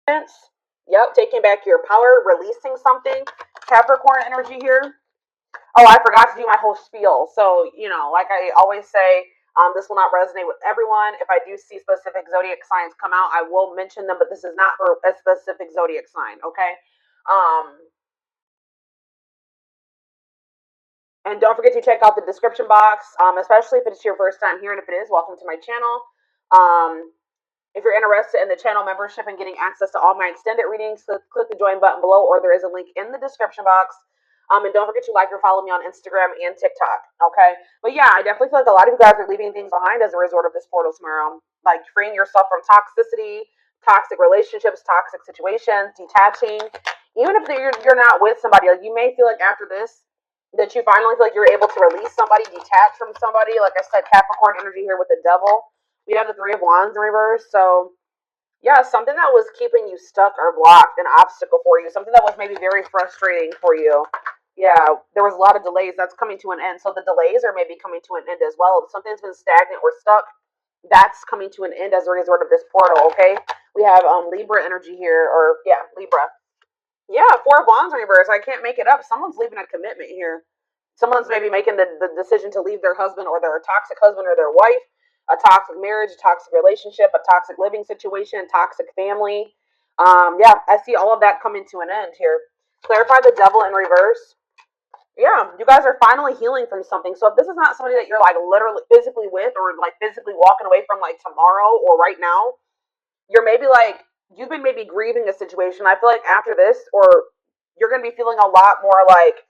Yep, taking back your power, releasing something. Capricorn energy here. Oh, I forgot to do my whole spiel. So, like I always say, this will not resonate with everyone. If I do see specific zodiac signs come out, I will mention them, but this is not for a specific zodiac sign, okay? Um, and don't forget to check out the description box, especially if it's your first time here. And if it is, welcome to my channel. If you're interested in the channel membership and getting access to all my extended readings, click the join button below, or there is a link in the description box. And don't forget to like or follow me on Instagram and TikTok. Okay. But yeah, I definitely feel like a lot of you guys are leaving things behind as a result of this portal tomorrow. Like freeing yourself from toxicity, toxic relationships, toxic situations, detaching. Even if you're not with somebody, like you may feel like after this that you finally feel like you're able to release somebody, detach from somebody. Like I said, Capricorn energy here with the devil. We have the Three of Wands in reverse. So yeah, something that was keeping you stuck or blocked, an obstacle for you, something that was maybe very frustrating for you. Yeah, there was a lot of delays. That's coming to an end. So the delays are maybe coming to an end as well. If something's been stagnant or stuck, that's coming to an end as a result of this portal, okay? We have Libra energy here, or yeah, Libra. Yeah, Four of Wands in reverse. I can't make it up. Someone's leaving a commitment here. Someone's maybe making the decision to leave their husband or their toxic husband or their wife, a toxic marriage, a toxic relationship, a toxic living situation, toxic family. Yeah, I see all of that coming to an end here. Clarify the devil in reverse. Yeah, you guys are finally healing from something. So if this is not somebody that you're like literally physically with or like physically walking away from like tomorrow or right now, you're maybe like you've been maybe grieving a situation. I feel like after this, or you're gonna be feeling a lot more like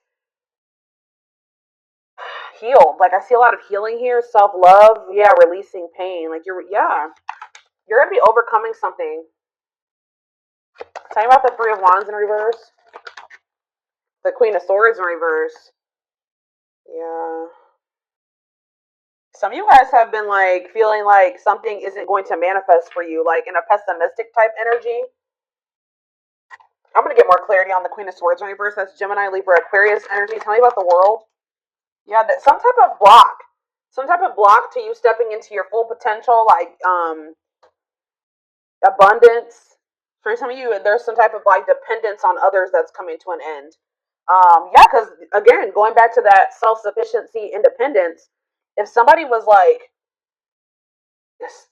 healed. Like I see a lot of healing here, self love, yeah, releasing pain. Like you're gonna be overcoming something. Tell me about the Three of Wands in reverse, the Queen of Swords in reverse. Yeah. Some of you guys have been like feeling like something isn't going to manifest for you, like in a pessimistic type energy. I'm gonna get more clarity on the Queen of Swords in reverse. That's Gemini, Libra, Aquarius energy. Tell me about the world. Yeah, that some type of block to you stepping into your full potential, like abundance. For some of you, there's some type of like dependence on others that's coming to an end. Yeah, because again, going back to that self-sufficiency, independence, if somebody was like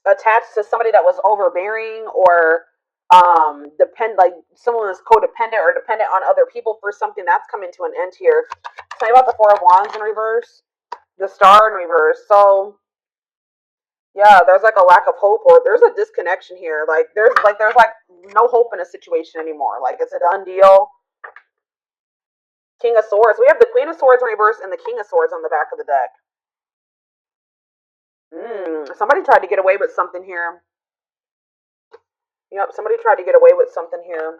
attached to somebody that was overbearing or like someone was codependent or dependent on other people for something, that's coming to an end here. Tell me about the Four of Wands in reverse, the Star in reverse. So yeah, there's like a lack of hope, or there's a disconnection here. Like there's no hope in a situation anymore. Like it's a done deal. King of Swords. We have the Queen of Swords in reverse and the King of Swords on the back of the deck. Somebody tried to get away with something here. Yep, somebody tried to get away with something here.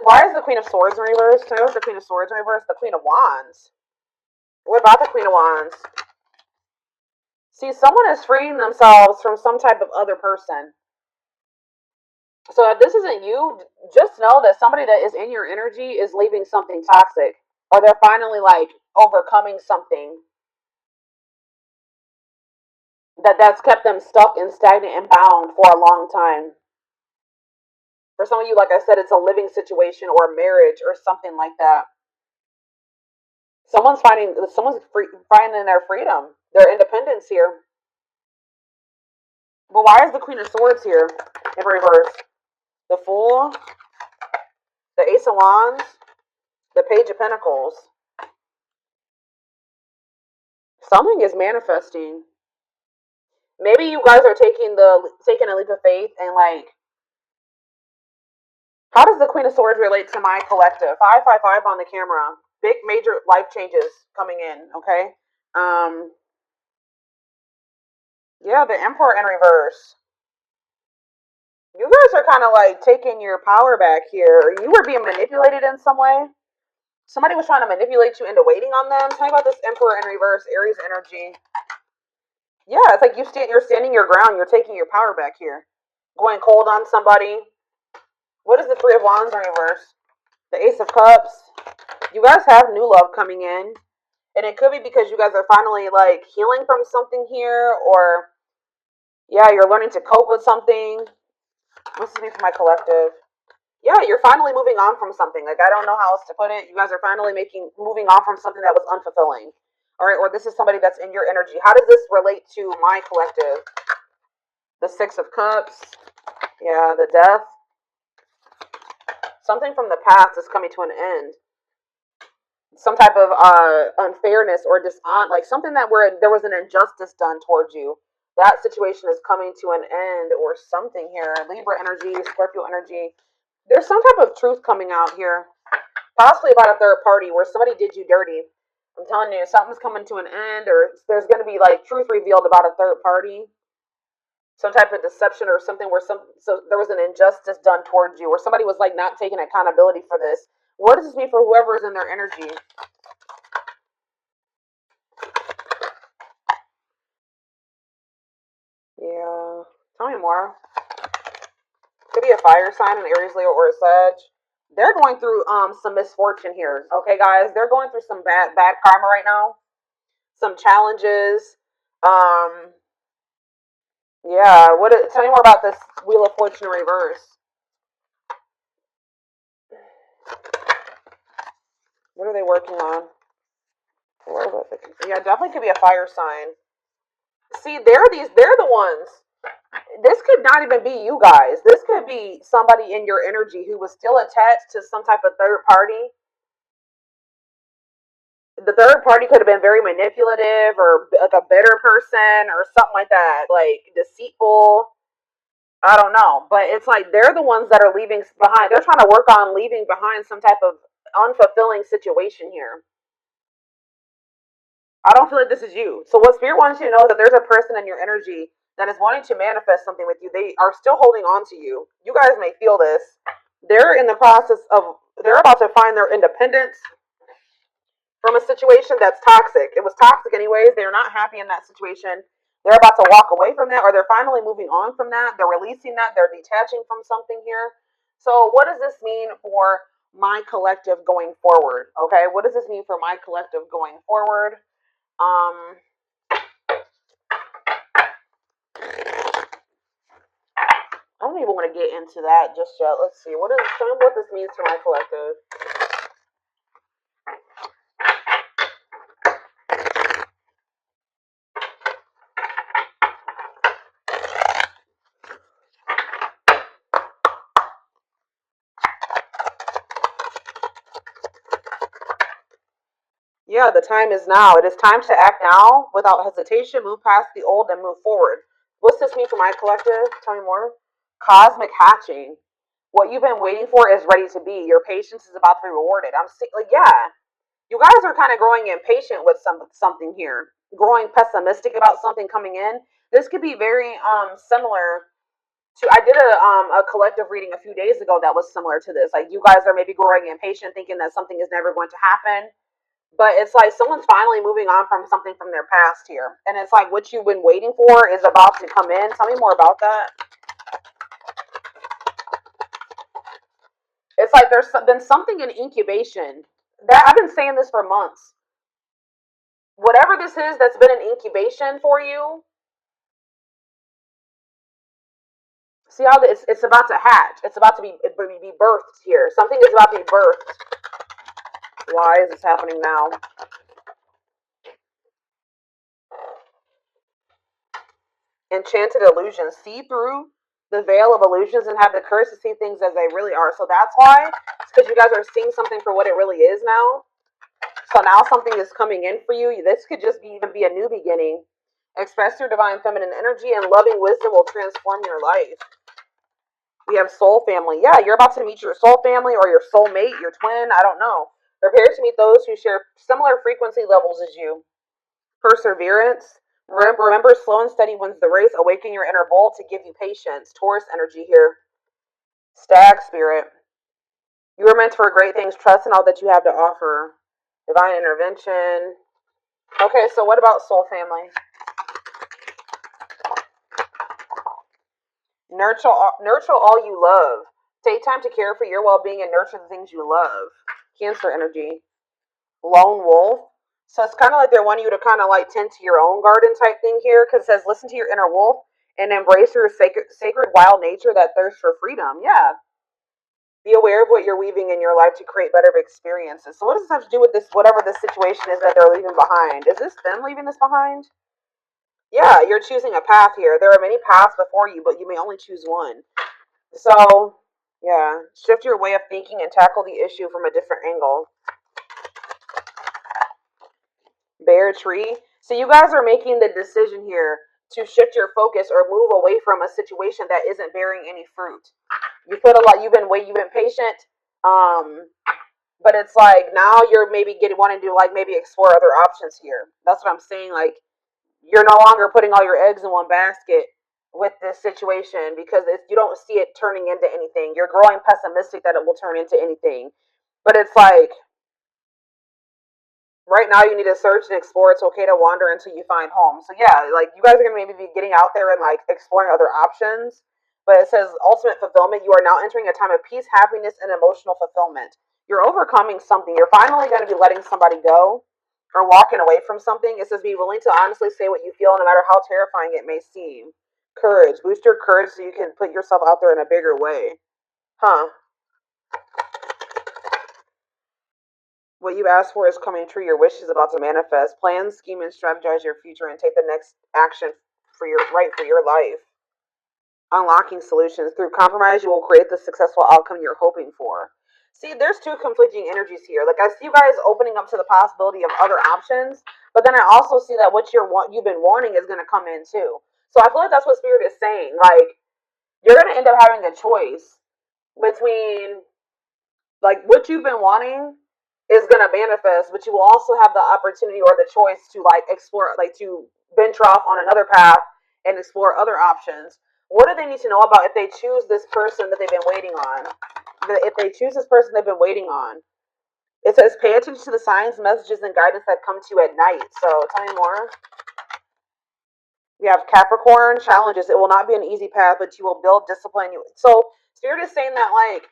Why is the Queen of Swords in reverse? So the Queen of Swords in reverse, the Queen of Wands. What about the Queen of Wands? See, someone is freeing themselves from some type of other person. So if this isn't you, just know that somebody that is in your energy is leaving something toxic, or they're finally like overcoming something that's kept them stuck and stagnant and bound for a long time. For some of you, like I said, it's a living situation or a marriage or something like that. Finding their freedom, their independence here. But why is the Queen of Swords here in reverse? The Fool, the Ace of Wands, the Page of Pentacles. Something is manifesting. Maybe you guys are taking a leap of faith and like, how does the Queen of Swords relate to my collective? 555 on the camera. Big major life changes coming in, okay? Yeah, the Emperor in reverse. You guys are kind of like taking your power back here. You were being manipulated in some way. Somebody was trying to manipulate you into waiting on them. Tell me about this Emperor in reverse, Aries energy. Yeah, it's like you're standing your ground. You're taking your power back here. Going cold on somebody. What is the Three of Wands in reverse? The Ace of Cups. You guys have new love coming in. And it could be because you guys are finally like healing from something here, or yeah, you're learning to cope with something. What's this mean for my collective? Yeah, you're finally moving on from something. Like, I don't know how else to put it. You guys are finally moving on from something that was unfulfilling. All right, or this is somebody that's in your energy. How does this relate to my collective? The Six of Cups. Yeah, the Death. Something from the past is coming to an end. Some type of unfairness or like something that where there was an injustice done towards you. That situation is coming to an end or something here. Libra energy, Scorpio energy. There's some type of truth coming out here. Possibly about a third party where somebody did you dirty. I'm telling you, something's coming to an end, or there's going to be like truth revealed about a third party. Some type of deception or something where so there was an injustice done towards you, or somebody was like not taking accountability for this. What does this mean for whoever is in their energy? Yeah, tell me more. Could be a fire sign, an Aries, Leo, or a Sag. They're going through some misfortune here. Okay, guys, they're going through some bad karma right now. Some challenges. Yeah. Tell me more about this Wheel of Fortune in reverse. What are they working on? Yeah, definitely could be a fire sign. See, they're the ones. This could not even be you guys. This could be somebody in your energy who was still attached to some type of third party. The third party could have been very manipulative or like a bitter person or something like that, like deceitful. I don't know, but it's like they're the ones that are leaving behind. They're trying to work on leaving behind some type of unfulfilling situation here. I don't feel like this is you. So what Spirit wants you to know is that there's a person in your energy that is wanting to manifest something with you. They are still holding on to you. You guys may feel this. They're in the process of, they're about to find their independence from a situation that's toxic. It was toxic anyways. They're not happy in that situation. They're about to walk away from that, or they're finally moving on from that. They're releasing that. They're detaching from something here. So what does this mean for my collective going forward? Okay, what does this mean for my collective going forward? I don't even want to get into that just yet. Let's see. Tell me what this means for my collective. Yeah, the time is now. It is time to act now without hesitation. Move past the old and move forward. What's this mean for my collective? Tell me more. Cosmic hatching. What you've been waiting for is ready to be. Your patience is about to be rewarded. Yeah. You guys are kind of growing impatient with something here. Growing pessimistic about something coming in. This could be very similar to, I did a collective reading a few days ago that was similar to this. Like, you guys are maybe growing impatient, thinking that something is never going to happen, but it's like someone's finally moving on from something from their past here, and it's like what you've been waiting for is about to come in. Tell me more about that. It's like there's been something in incubation. That I've been saying this for months. Whatever this is that's been an incubation for you, see how it's about to hatch. It's about to be birthed here. Something is about to be birthed. Why is this happening now? Enchanted illusions. See through the veil of illusions and have the courage to see things as they really are. So that's why. It's because you guys are seeing something for what it really is now. So now something is coming in for you. This could just even be a new beginning. Express your divine feminine energy, and loving wisdom will transform your life. We have soul family. Yeah, you're about to meet your soul family or your soul mate, your twin. I don't know. Prepare to meet those who share similar frequency levels as you. Perseverance. Remember, slow and steady wins the race. Awaken your inner bull to give you patience. Taurus energy here. Stag spirit. You are meant for great things. Trust in all that you have to offer. Divine intervention. Okay, so what about soul family? Nurture all you love. Take time to care for your well-being and nurture the things you love. Cancer energy. Lone wolf. So it's kind of like they're wanting you to kind of like tend to your own garden type thing here, because it says listen to your inner wolf and embrace your sacred wild nature that thirsts for freedom. Yeah. Be aware of what you're weaving in your life to create better experiences. So what does this have to do with this, whatever this situation is that they're leaving behind? Is this them leaving this behind? Yeah, you're choosing a path here. There are many paths before you, but you may only choose one. So, yeah, shift your way of thinking and tackle the issue from a different angle. Bear tree. So you guys are making the decision here to shift your focus or move away from a situation that isn't bearing any fruit. You put a lot. You've been patient. But it's like now you're maybe wanting to like maybe explore other options here. That's what I'm saying. Like you're no longer putting all your eggs in one basket with this situation because you don't see it turning into anything. You're growing pessimistic that it will turn into anything. But it's like right now you need to search and explore. It's okay to wander until you find home. So yeah, like you guys are gonna maybe be getting out there and like exploring other options. But it says ultimate fulfillment. You are now entering a time of peace, happiness, and emotional fulfillment. You're overcoming something. You're finally going to be letting somebody go or walking away from something. It says be willing to honestly say what you feel no matter how terrifying it may seem. Courage. Boost your courage so you can put yourself out there in a bigger way. Huh. What you asked for is coming true. Your wish is about to manifest. Plan, scheme, and strategize your future and take the next action for your life. Unlocking solutions. Through compromise, you will create the successful outcome you're hoping for. See, there's two conflicting energies here. Like I see you guys opening up to the possibility of other options, but then I also see that what you've been wanting is going to come in too. So I feel like that's what Spirit is saying. Like you're going to end up having a choice between like what you've been wanting is going to manifest, but you will also have the opportunity or the choice to like explore, like to venture off on another path and explore other options. What do they need to know about if they choose this person that they've been waiting on? If they choose this person they've been waiting on, it says pay attention to the signs, messages, and guidance that come to you at night. So tell me more. We have Capricorn challenges. It will not be an easy path, but you will build discipline. So Spirit is saying that like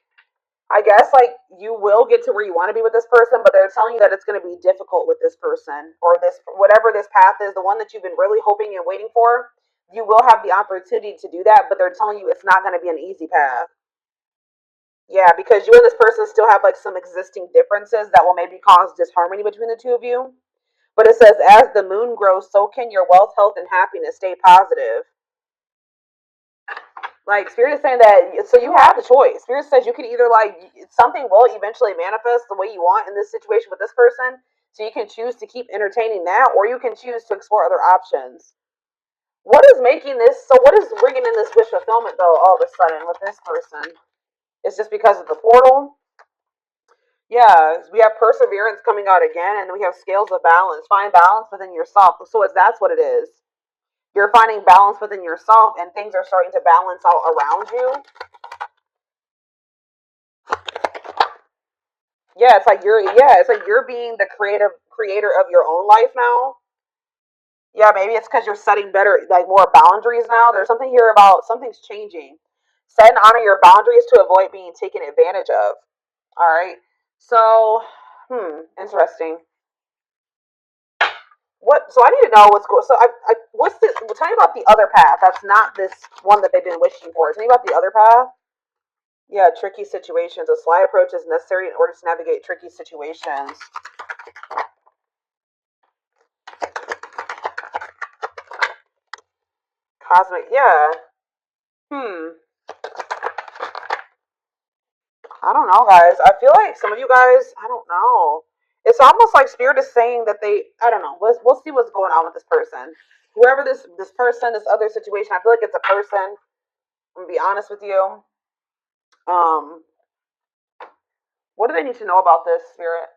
I guess like you will get to where you want to be with this person, but they're telling you that it's going to be difficult with this person or this whatever this path is, the one that you've been really hoping and waiting for. You will have the opportunity to do that, but they're telling you it's not going to be an easy path. Yeah, because you and this person still have like some existing differences that will maybe cause disharmony between the two of you. But it says, as the moon grows, so can your wealth, health, and happiness. Stay positive. Like Spirit is saying that, so you have the choice. Spirit says you can either like something will eventually manifest the way you want in this situation with this person, so you can choose to keep entertaining that, or you can choose to explore other options. What is making this? So what is bringing in this wish fulfillment though? All of a sudden with this person, it's just because of the portal. Yeah, we have perseverance coming out again, and then we have scales of balance. Find balance within yourself. So that's what it is. You're finding balance within yourself, and things are starting to balance out around you. Yeah, it's like you're being the creator of your own life now. Yeah, maybe it's because you're setting better, like more boundaries now. There's something here about something's changing. Set and honor your boundaries to avoid being taken advantage of. All right. So, interesting. What? So I need to know what's going. So what's this? Well, tell me about the other path. That's not this one that they've been wishing for. Tell me about the other path. Yeah, tricky situations. A sly approach is necessary in order to navigate tricky situations. Cosmic. Yeah. I don't know, guys. I feel like some of you guys. I don't know. It's almost like Spirit is saying that they. I don't know. We'll see what's going on with this person. Whoever this person, this other situation. I feel like it's a person. I'm gonna be honest with you. Um, what do they need to know about this, Spirit?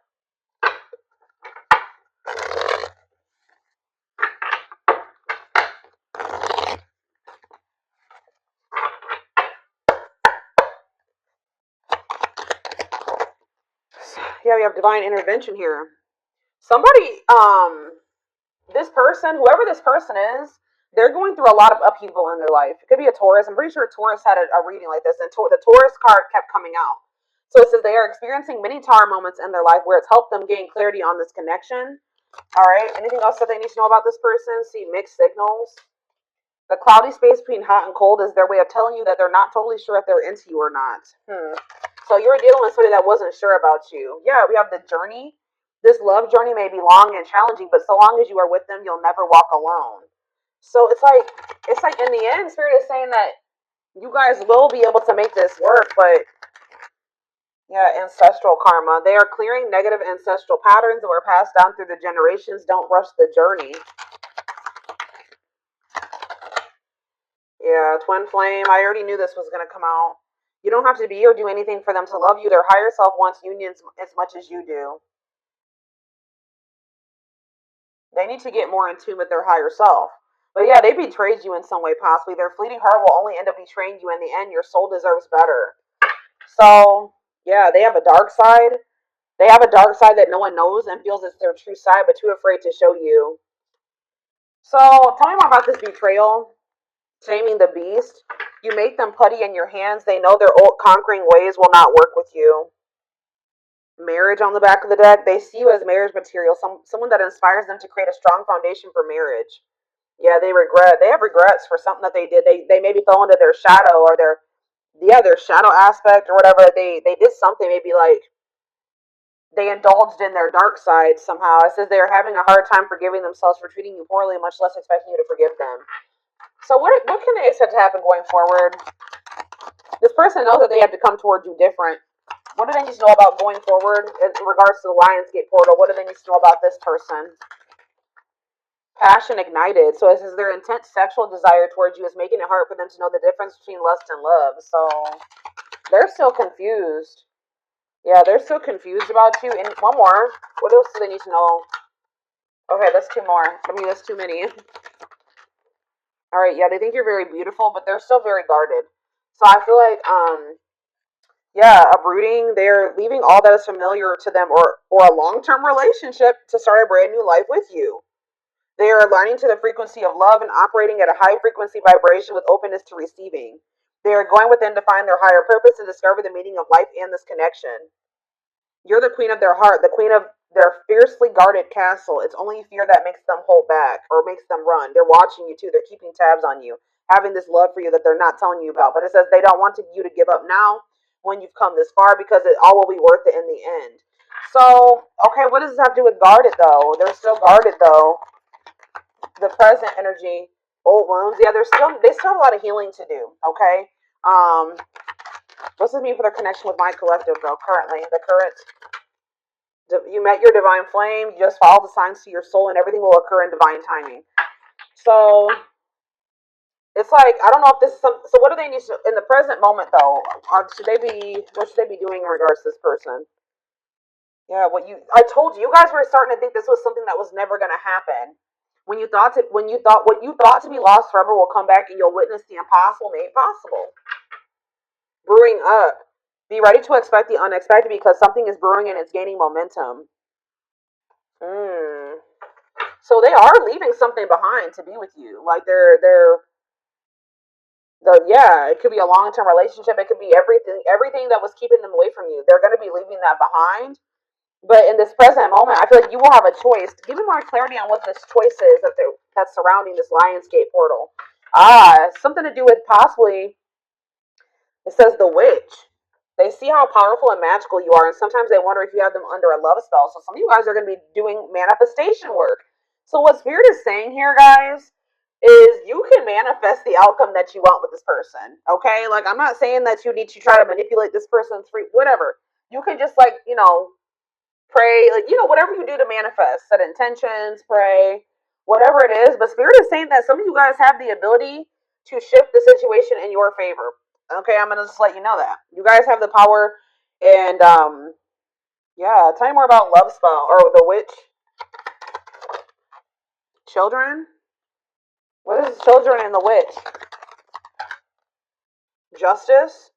Yeah, we have divine intervention here. Somebody, this person, whoever this person is, they're going through a lot of upheaval in their life. It could be a Taurus. I'm pretty sure Taurus had a reading like this, and the Taurus card kept coming out. So it says they are experiencing many tower moments in their life where it's helped them gain clarity on this connection. All right. Anything else that they need to know about this person? See mixed signals. The cloudy space between hot and cold is their way of telling you that they're not totally sure if they're into you or not. So you're dealing with somebody that wasn't sure about you. Yeah, we have the journey. This love journey may be long and challenging, but so long as you are with them, you'll never walk alone. So it's like in the end, Spirit is saying that you guys will be able to make this work, but yeah, ancestral karma. They are clearing negative ancestral patterns that were passed down through the generations. Don't rush the journey. Yeah, twin flame. I already knew this was going to come out. You don't have to be or do anything for them to love you. Their higher self wants unions as much as you do. They need to get more in tune with their higher self. But yeah, they betrayed you in some way, possibly. Their fleeting heart will only end up betraying you in the end. Your soul deserves better. So, yeah, they have a dark side. They have a dark side that no one knows and feels it's their true side, but too afraid to show you. So, tell me more about this betrayal. Taming the beast. You make them putty in your hands. They know their old conquering ways will not work with you. Marriage on the back of the deck. They see you as marriage material. Someone that inspires them to create a strong foundation for marriage. Yeah, they have regrets for something that they did. They maybe fell into their shadow or their shadow aspect or whatever. They did something, maybe like they indulged in their dark side somehow. It says they are having a hard time forgiving themselves for treating you poorly, much less expecting you to forgive them. So what can they expect to happen going forward? This person knows that they have to come towards you different. What do they need to know about going forward in regards to the Lionsgate portal? What do they need to know about this person? Passion ignited. So it says their intense sexual desire towards you is making it hard for them to know the difference between lust and love. So they're still confused. Yeah, they're still confused about you. And one more. What else do they need to know? Okay, that's two more. I mean, that's too many. All right, yeah, they think you're very beautiful, but they're still very guarded. So I feel like, yeah, uprooting. They're leaving all that is familiar to them, or a long-term relationship to start a brand new life with you. They are aligning to the frequency of love and operating at a high frequency vibration with openness to receiving. They are going within to find their higher purpose and discover the meaning of life and this connection. You're the queen of their heart, the queen of their fiercely guarded castle. It's only fear that makes them hold back or makes them run. They're watching you too. They're keeping tabs on you, having this love for you that they're not telling you about. But it says they don't want you to give up now when you've come this far because it all will be worth it in the end. So, okay, what does this have to do with guarded though? They're still guarded though. The present energy, old wounds. Yeah, they still have a lot of healing to do. Okay. What's this mean for their connection with my collective though? Currently, the current. You met your divine flame. You just follow the signs to your soul, and everything will occur in divine timing. So it's like I don't know if this is some. So what do they need to in the present moment though? What should they be doing in regards to this person? Yeah, I told you, you guys were starting to think this was something that was never going to happen. When you thought what you thought to be lost forever will come back, and you'll witness the impossible made possible. Brewing up. Be ready to expect the unexpected because something is brewing and it's gaining momentum. So they are leaving something behind to be with you. Like yeah, it could be a long-term relationship. It could be everything that was keeping them away from you. They're going to be leaving that behind. But in this present moment, I feel like you will have a choice. Give me more clarity on what this choice is that's surrounding this Lionsgate portal. Something to do with possibly, it says the witch. They see how powerful and magical you are, and sometimes they wonder if you have them under a love spell. So some of you guys are going to be doing manifestation work. So what Spirit is saying here, guys, is you can manifest the outcome that you want with this person. Okay? Like, I'm not saying that you need to try to manipulate this person's free, whatever. You can just, like, pray, like, whatever you do to manifest, set intentions, pray, whatever it is. But Spirit is saying that some of you guys have the ability to shift the situation in your favor. Okay, I'm gonna just let you know that you guys have the power, and yeah. Tell me more about love spell or the witch. Children. What is children and the witch? Justice.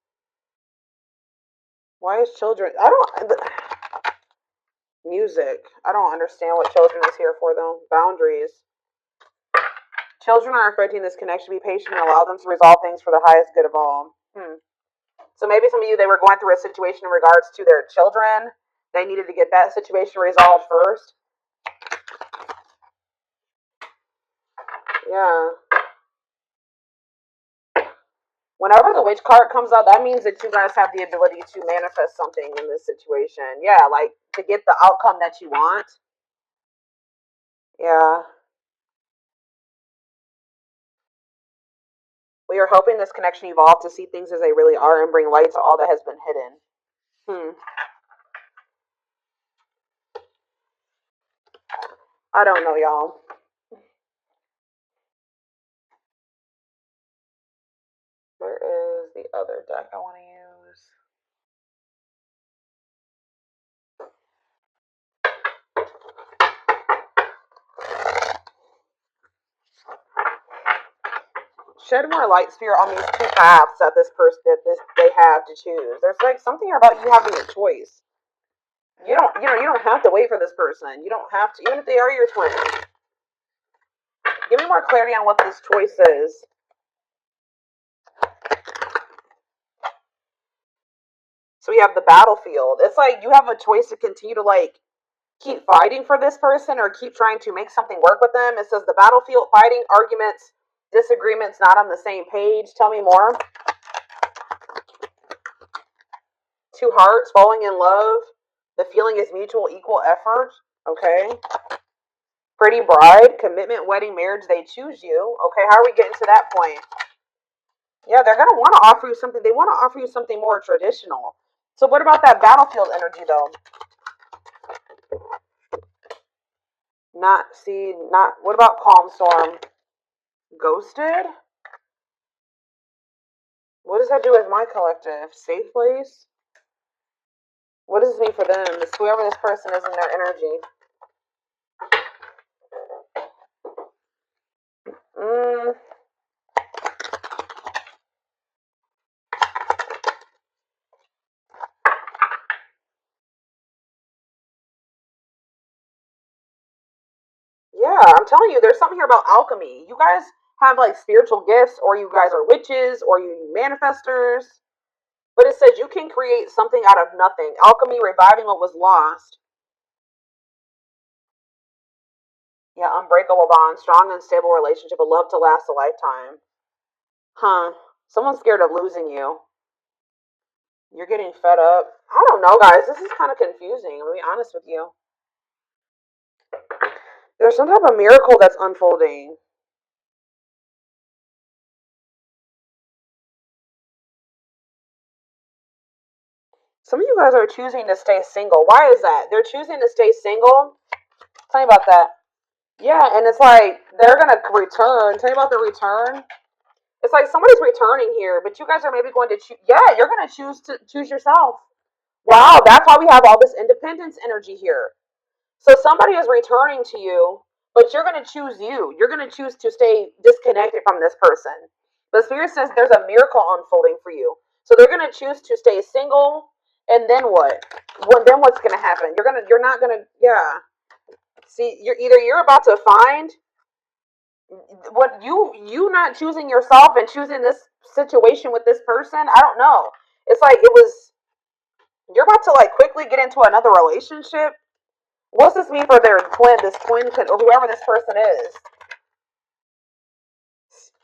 Why is children? Music. I don't understand what children is here for though. Boundaries. Children are affecting this connection. Be patient and allow them to resolve things for the highest good of all. So maybe some of you, they were going through a situation in regards to their children. They needed to get that situation resolved first. Yeah. Whenever the witch card comes out, that means that you guys have the ability to manifest something in this situation. Yeah, like to get the outcome that you want. Yeah. We are hoping this connection evolve to see things as they really are and bring light to all that has been hidden. I don't know, y'all. Where is the other deck I want to use? Shed more light, Spirit, on these two paths that they have to choose. There's like something about you having a choice. You don't have to wait for this person. You don't have to, even if they are your twin. Give me more clarity on what this choice is. So we have the battlefield. It's like you have a choice to continue to like keep fighting for this person or keep trying to make something work with them. It says the battlefield, fighting, arguments, disagreements, not on the same page. Tell me more. Two hearts, falling in love. The feeling is mutual, equal effort. Okay. Pretty bride, commitment, wedding, marriage. They choose you. Okay, how are we getting to that point? Yeah, they're going to want to offer you something. They want to offer you something more traditional. So what about that battlefield energy, though? What about calm storm? Ghosted? What does that do with my collective? Safe place? What does this mean for them? It's whoever this person is in their energy. Yeah, I'm telling you, there's something here about alchemy. You guys have like spiritual gifts, or you guys are witches, or you manifestors. But it says you can create something out of nothing. Alchemy, reviving what was lost. Yeah, unbreakable bond, strong and stable relationship, a love to last a lifetime. Huh. Someone's scared of losing you. You're getting fed up. I don't know, guys. This is kind of confusing. I'm going to be honest with you. There's some type of miracle that's unfolding. Some of you guys are choosing to stay single. Why is that? They're choosing to stay single. Tell me about that. Yeah, and it's like they're going to return. Tell me about the return. It's like somebody's returning here, but you guys are maybe going to choose. Yeah, you're going to choose yourself. Wow, that's why we have all this independence energy here. So somebody is returning to you, but you're going to choose you. You're going to choose to stay disconnected from this person. The Spirit says there's a miracle unfolding for you. So they're going to choose to stay single, and then what? Then what's going to happen? You're not going to, yeah. See, you're about to find what you not choosing yourself and choosing this situation with this person. I don't know. It's like you're about to like quickly get into another relationship. What's this mean for this twin, or whoever this person is?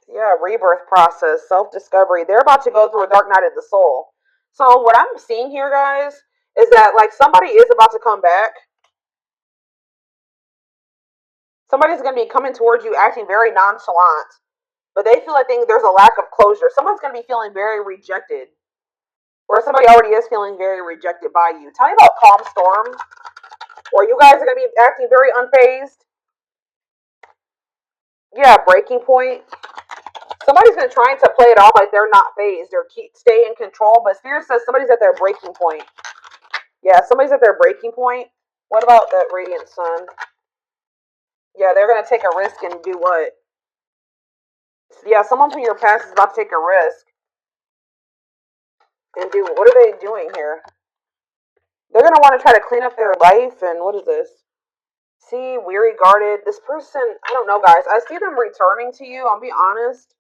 Yeah, rebirth process, self-discovery. They're about to go through a dark night of the soul. So what I'm seeing here, guys, is that like somebody is about to come back. Somebody's going to be coming towards you acting very nonchalant, but they feel like there's a lack of closure. Someone's going to be feeling very rejected, or somebody already is feeling very rejected by you. Tell me about calm storm, or you guys are going to be acting very unfazed. Yeah, breaking point. Somebody's going to try to play it off like they're not phased or stay in control, but Spirit says somebody's at their breaking point. Yeah, somebody's at their breaking point. What about that radiant sun? Yeah, they're going to take a risk and do what? Yeah, someone from your past is about to take a risk and do what are they doing here? They're going to want to try to clean up their life, and what is this? See, weary, guarded. This person, I don't know, guys. I see them returning to you, I'll be honest.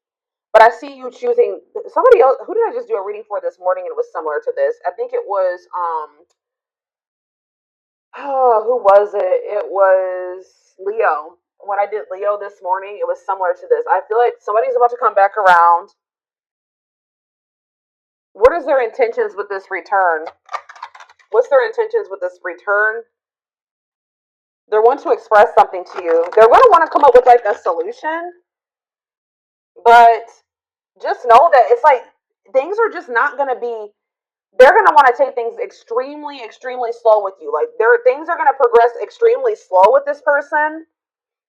But I see you choosing somebody else. Who did I just do a reading for this morning? And it was similar to this. I think it was oh, who was it? It was Leo. When I did Leo this morning, it was similar to this. I feel like somebody's about to come back around. What is their intentions with this return? What's their intentions with this return? They want to express something to you. They're going to want to come up with like a solution, but just know that it's like things are just not going to be. They're going to want to take things extremely, extremely slow with you. Like things are going to progress extremely slow with this person,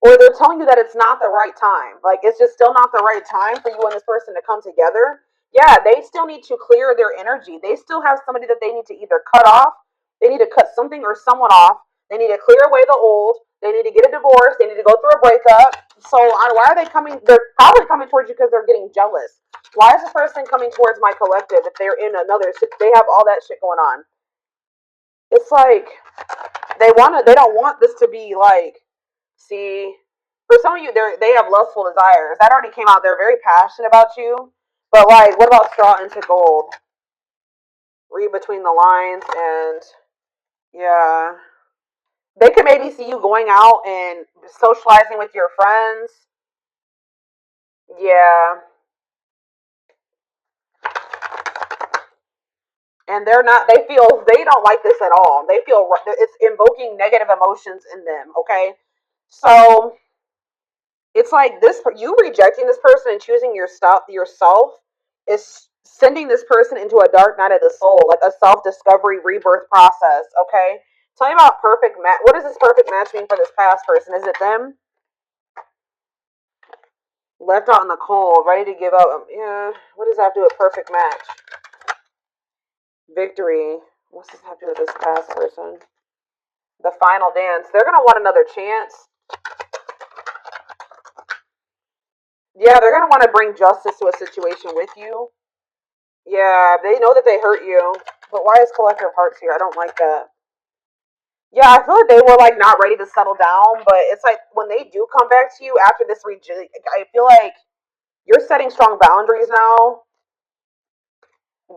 or they're telling you that it's not the right time. Like it's just still not the right time for you and this person to come together. Yeah, they still need to clear their energy. They still have somebody that they need to either cut off, they need to cut something or someone off, they need to clear away the old, they need to get a divorce, they need to go through a breakup. So why are they coming? They're probably coming towards you because they're getting jealous. Why is this person coming towards my collective if they're in another, they have all that shit going on? It's like they don't want this to be like, see, for some of you, they have lustful desires. That already came out. They're very passionate about you. But like, what about straw into gold? Read between the lines, and yeah, they could maybe see you going out and socializing with your friends. Yeah, and they're not. They don't like this at all. They feel it's invoking negative emotions in them. Okay, so it's like this, you rejecting this person and choosing yourself is sending this person into a dark night of the soul, like a self-discovery rebirth process. Okay, tell me about perfect match. What does this perfect match mean for this past person? Is it them left out in the cold, ready to give up? Yeah, what does that have to do with perfect match? Victory. What's this have to do with this past person? The final dance. They're gonna want another chance. Yeah, they're gonna want to bring justice to a situation with you. Yeah, they know that they hurt you. But why is Collector of Hearts here? I don't like that. Yeah, I feel like they were like not ready to settle down, but it's like when they do come back to you after this I feel like you're setting strong boundaries now.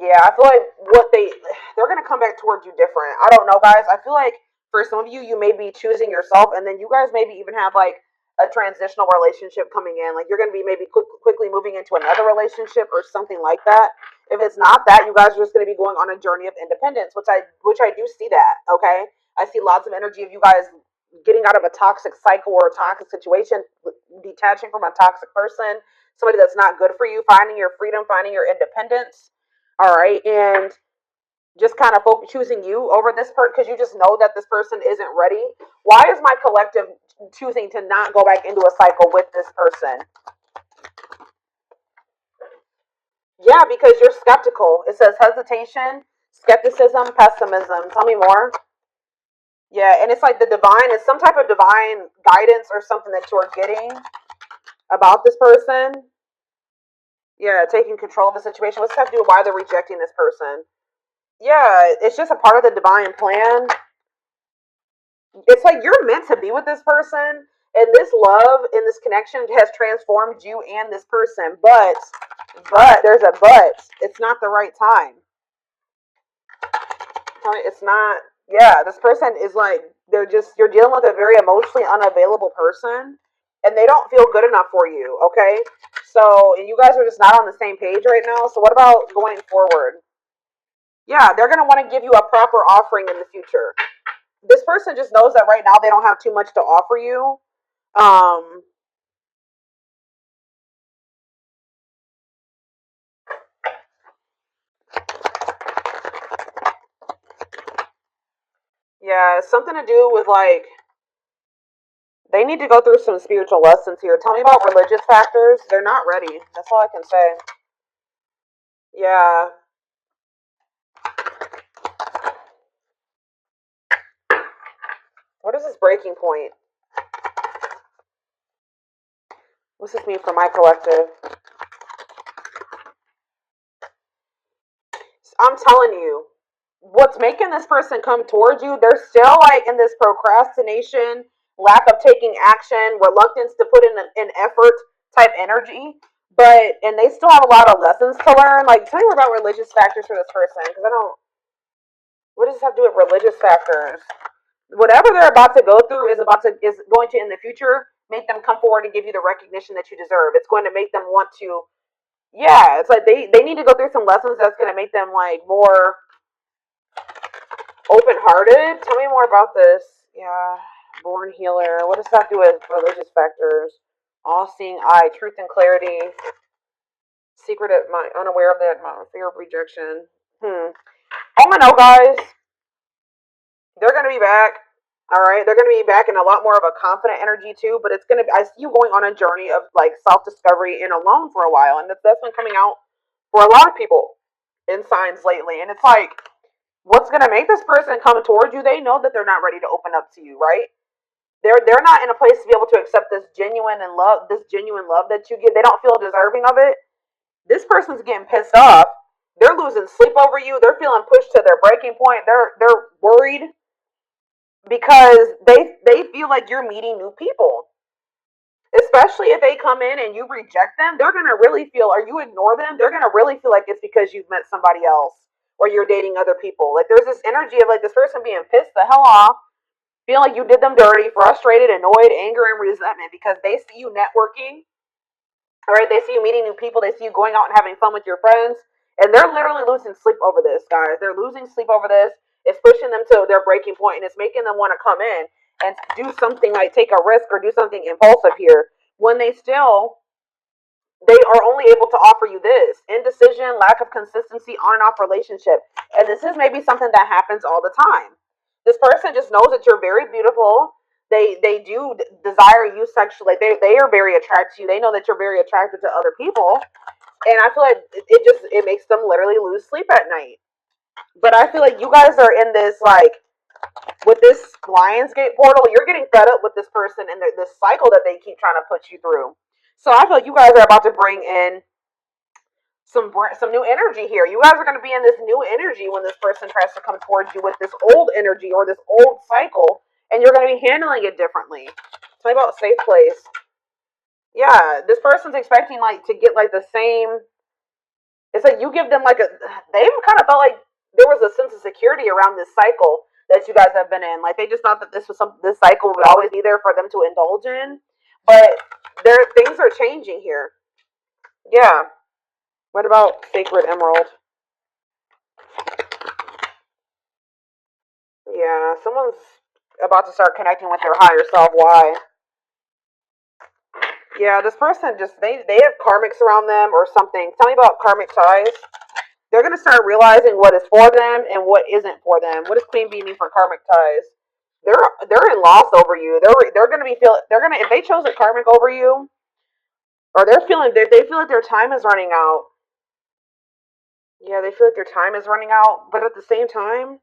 Yeah, I feel like they're gonna come back towards you different. I don't know, guys. I feel like for some of you, you may be choosing yourself, and then you guys maybe even have like a transitional relationship coming in. Like you're gonna be maybe quickly moving into another relationship or something like that. If it's not that, you guys are just gonna be going on a journey of independence, which I do see that. Okay, I see lots of energy of you guys getting out of a toxic cycle or a toxic situation, detaching from a toxic person, somebody that's not good for you, finding your freedom, finding your independence. All right, and just kind of choosing you over this person because you just know that this person isn't ready. Why is my collective choosing to not go back into a cycle with this person? Yeah, because you're skeptical. It says hesitation, skepticism, pessimism. Tell me more. Yeah, and it's like the divine is some type of divine guidance or something that you're getting about this person. Yeah, taking control of the situation. What's that have to do with why they're rejecting this person? Yeah, it's just a part of the divine plan. It's like you're meant to be with this person, and this love and this connection has transformed you and this person. But there's a but. It's not the right time. It's not. Yeah, this person is like you're dealing with a very emotionally unavailable person, and they don't feel good enough for you. Okay, so and you guys are just not on the same page right now. So what about going forward? Yeah, they're gonna want to give you a proper offering in the future. This person just knows that right now they don't have too much to offer you. Um, yeah, it's something to do with like they need to go through some spiritual lessons here. Tell me about religious factors. They're not ready. That's all I can say. Yeah. What is this breaking point? What's this mean for my collective? I'm telling you, what's making this person come towards you, they're still like in this procrastination, lack of taking action, reluctance to put in an effort type energy. But and they still have a lot of lessons to learn. Like, tell me more about religious factors for this person, because I don't. What does this have to do with religious factors? Whatever they're about to go through is going to in the future make them come forward and give you the recognition that you deserve. It's going to make them want to Yeah, it's like they need to go through some lessons that's going to make them like more open-hearted. Tell me more about this. Yeah, born healer. What does that do with religious factors? All-seeing eye, truth and clarity. Secretive mind, unaware of that, fear of rejection. All I know, guys, they're going to be back. All right, they're going to be back in a lot more of a confident energy too. But it's going to be, I see you going on a journey of like self-discovery and alone for a while, and that's been coming out for a lot of people in signs lately. And it's like, what's going to make this person come towards you? They know that they're not ready to open up to you, right? They're not in a place to be able to accept this genuine love that you give. They don't feel deserving of it. This person's getting pissed off. They're losing sleep over you. They're feeling pushed to their breaking point. They're worried because they feel like you're meeting new people. Especially if they come in and you reject them, they're gonna really feel, or you ignore them, they're gonna really feel like it's because you've met somebody else or you're dating other people. Like there's this energy of like this person being pissed the hell off, feeling like you did them dirty, frustrated, annoyed, anger, and resentment because they see you networking. All right, they see you meeting new people, they see you going out and having fun with your friends, and they're literally losing sleep over this, guys. They're losing sleep over this. It's pushing them to their breaking point, and it's making them want to come in and do something like take a risk or do something impulsive here when they are only able to offer you this indecision, lack of consistency, on and off relationship. And this is maybe something that happens all the time. This person just knows that you're very beautiful. They do desire you sexually. They are very attracted to you. They know that you're very attracted to other people. And I feel like it makes them literally lose sleep at night. But I feel like you guys are in this like with this Lionsgate portal, you're getting fed up with this person and this cycle that they keep trying to put you through. So I feel like you guys are about to bring in some new energy here. You guys are going to be in this new energy when this person tries to come towards you with this old energy or this old cycle, and you're going to be handling it differently. Tell me about safe place. Yeah, this person's expecting like to get like the same. It's like you give them like they kind of felt like there was a sense of security around this cycle that you guys have been in. Like they just thought that this cycle would always be there for them to indulge in. But things are changing here. Yeah. What about Sacred Emerald? Yeah, someone's about to start connecting with their higher self. Why? Yeah, this person just they have karmics around them or something. Tell me about karmic ties. They're gonna start realizing what is for them and what isn't for them. What does Queen Bee mean for karmic ties? They're in loss over you. They're gonna be they're gonna if they chose a karmic over you, or they feel like their time is running out. Yeah, they feel like their time is running out, but at the same time,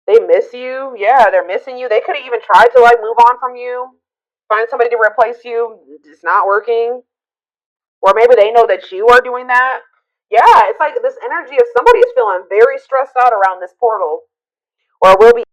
they miss you. Yeah, they're missing you. They could have even tried to like move on from you, find somebody to replace you. It's not working. Or maybe they know that you are doing that. Yeah, it's like this energy of somebody is feeling very stressed out around this portal. Or will be